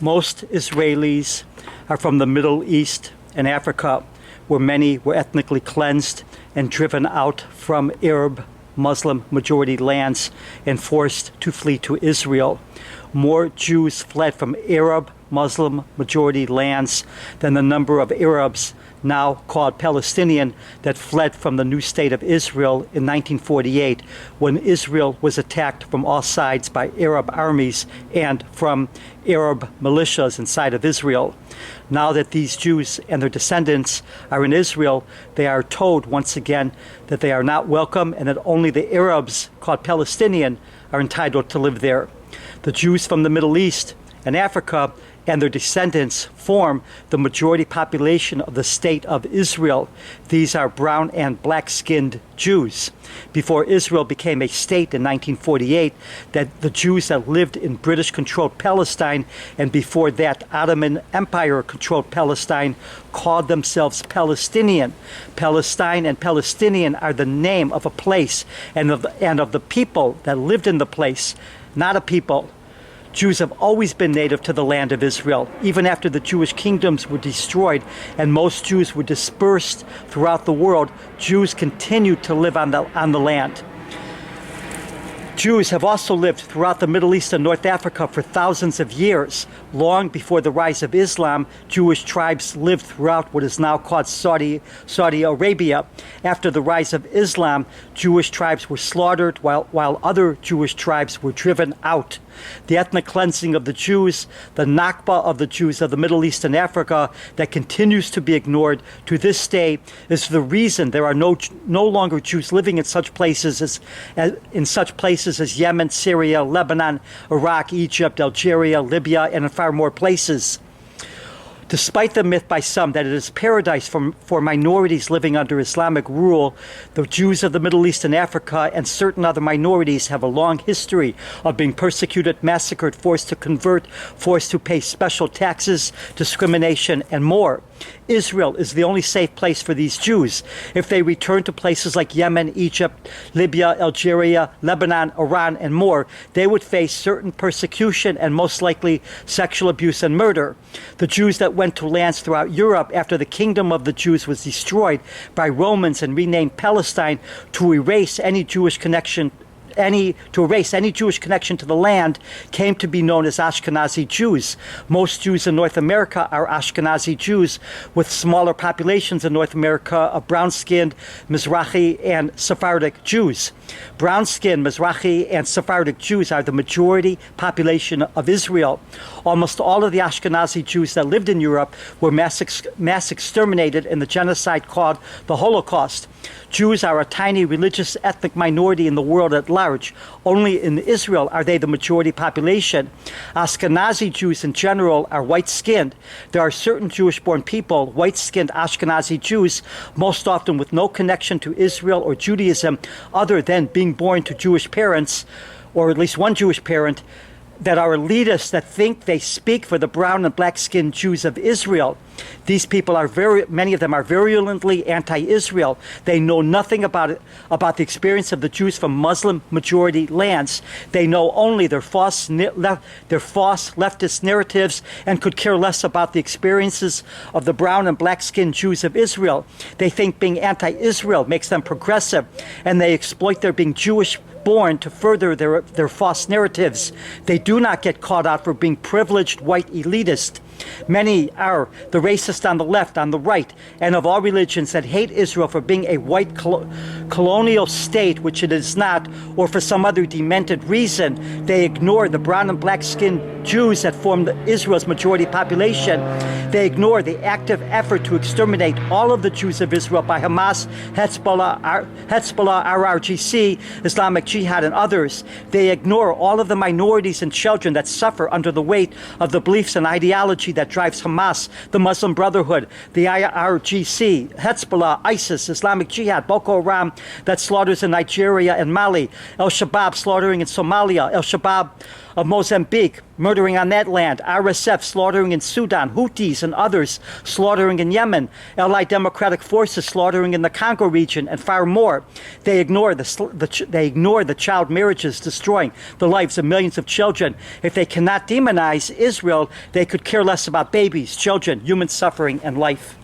Most Israelis are from the Middle East and Africa, where many were ethnically cleansed and driven out from Arab Muslim majority lands and forced to flee to Israel. More Jews fled from Arab Muslim majority lands than the number of Arabs, now called Palestinian, that fled from the new state of Israel in 1948, when Israel was attacked from all sides by Arab armies and from Arab militias inside of Israel. Now that these Jews and their descendants are in Israel, they are told once again that they are not welcome and that only the Arabs, called Palestinian, are entitled to live there. The Jews from the Middle East and Africa and their descendants form the majority population of the state of Israel. These are brown and black-skinned Jews. Before Israel became a state in 1948, that the Jews that lived in British-controlled Palestine and before that Ottoman Empire-controlled Palestine called themselves Palestinian. Palestine and Palestinian are the name of a place and of the people that lived in the place, not a people. Jews have always been native to the land of Israel, even after the Jewish kingdoms were destroyed and most Jews were dispersed throughout the world. Jews continued to live on the land. Jews have also lived throughout the Middle East and North Africa for thousands of years. Long before the rise of Islam, Jewish tribes lived throughout what is now called Saudi Arabia. After the rise of Islam, Jewish tribes were slaughtered while other Jewish tribes were driven out. The ethnic cleansing of the Jews, the Nakba of the Jews of the Middle East and Africa that continues to be ignored to this day is the reason there are no longer Jews living in such places as Yemen, Syria, Lebanon, Iraq, Egypt, Algeria, Libya, and in far more places. Despite the myth by some that it is paradise for minorities living under Islamic rule, the Jews of the Middle East and Africa and certain other minorities have a long history of being persecuted, massacred, forced to convert, forced to pay special taxes, discrimination, and more. Israel is the only safe place for these Jews. If they return to places like Yemen, Egypt, Libya, Algeria, Lebanon, Iran, and more, they would face certain persecution and most likely sexual abuse and murder. The Jews that went to lands throughout Europe after the kingdom of the Jews was destroyed by Romans and renamed Palestine to erase any Jewish connection to the land came to be known as Ashkenazi Jews. Most Jews in North America are Ashkenazi Jews, with smaller populations in North America of brown-skinned Mizrahi and Sephardic Jews. Brown-skinned Mizrahi and Sephardic Jews are the majority population of Israel. Almost all of the Ashkenazi Jews that lived in Europe were mass exterminated in the genocide called the Holocaust. Jews are a tiny religious ethnic minority in the world at large. Only in Israel are they the majority population. Ashkenazi Jews in general are white-skinned. There are certain Jewish-born people, white-skinned Ashkenazi Jews, most often with no connection to Israel or Judaism other than being born to Jewish parents, or at least one Jewish parent, that are elitists that think they speak for the brown and black-skinned Jews of Israel. These people many of them are virulently anti-Israel. They know nothing about the experience of the Jews from Muslim-majority lands. They know only their false leftist narratives and could care less about the experiences of the brown and black-skinned Jews of Israel. They think being anti-Israel makes them progressive, and they exploit their being Jewish born to further their false narratives. They do not get called out for being privileged white elitist. Many are the racists on the left, on the right, and of all religions that hate Israel for being a white colonial state, which it is not, or for some other demented reason. They ignore the brown and black-skinned Jews that form Israel's majority population. They ignore the active effort to exterminate all of the Jews of Israel by Hamas, Hezbollah, RRGC, Islamic Jihad, and others. They ignore all of the minorities and children that suffer under the weight of the beliefs and ideology that drives Hamas, the Muslim Brotherhood, the IRGC, Hezbollah, ISIS, Islamic Jihad, Boko Haram that slaughters in Nigeria and Mali, Al-Shabaab slaughtering in Somalia, Al-Shabaab of Mozambique, murdering on that land, RSF slaughtering in Sudan, Houthis and others slaughtering in Yemen, Allied Democratic Forces slaughtering in the Congo region, and far more. They ignore the child marriages destroying the lives of millions of children. If they cannot demonize Israel, they could care less about babies, children, human suffering, and life.